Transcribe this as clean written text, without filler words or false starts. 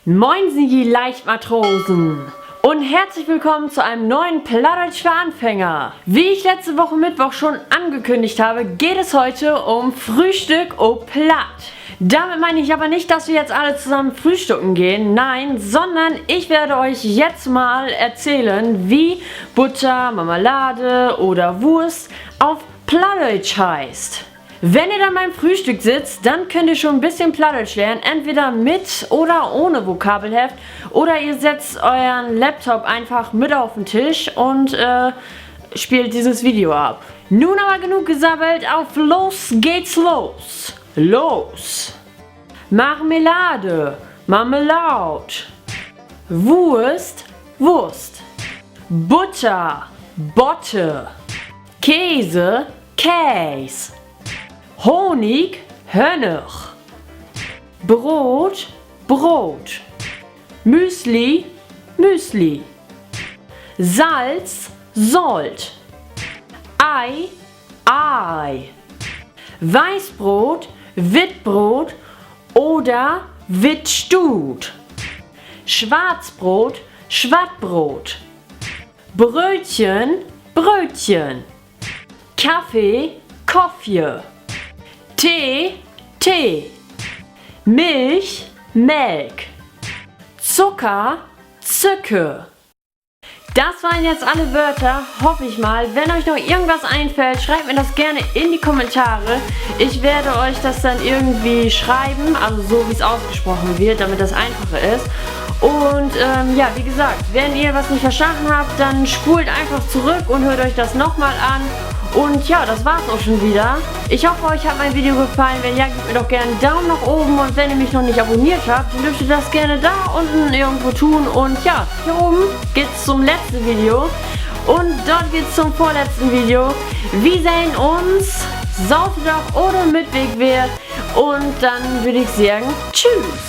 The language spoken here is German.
Moin, ihr Leichtmatrosen und herzlich willkommen zu einem neuen Plattdeutsch für Anfänger. Wie ich letzte Woche Mittwoch schon angekündigt habe, geht es heute um Frühstück au Platt. Damit meine ich aber nicht, dass wir jetzt alle zusammen frühstücken gehen, nein, sondern ich werde euch jetzt mal erzählen, wie Butter, Marmelade oder Wurst auf Plattdeutsch heißt. Wenn ihr dann beim Frühstück sitzt, dann könnt ihr schon ein bisschen Plattdeutsch lernen, entweder mit oder ohne Vokabelheft, oder ihr setzt euren Laptop einfach mit auf den Tisch und spielt dieses Video ab. Nun aber genug gesabbelt, auf los geht's los. Los! Marmelade, Marmelade. Wurst, Wurst. Butter, Botte. Käse, Käse. Honig, Honig. Brot, Brot. Müsli, Müsli. Salz, Salt. Ei, Ei. Weißbrot, Witbrot oder Wittstut. Schwarzbrot, Schwattbrot. Brötchen, Brötchen. Kaffee, Kaffee. Tee, Tee. Milch, Melk. Zucker, Zucker. Das waren jetzt alle Wörter, hoffe ich mal. Wenn euch noch irgendwas einfällt, schreibt mir das gerne in die Kommentare. Ich werde euch das dann irgendwie schreiben, also so wie es ausgesprochen wird, damit das einfacher ist. Und ja, wie gesagt, wenn ihr was nicht verstanden habt, dann spult einfach zurück und hört euch das nochmal an. Und ja, das war's auch schon wieder. Ich hoffe, euch hat mein Video gefallen. Wenn ja, gebt mir doch gerne einen Daumen nach oben. Und wenn ihr mich noch nicht abonniert habt, dann dürft ihr das gerne da unten irgendwo tun. Und ja, hier oben geht's zum letzten Video. Und dort geht's zum vorletzten Video. Wir sehen uns, Saufdach oder Mitwegwehr. Und dann würde ich sagen, tschüss.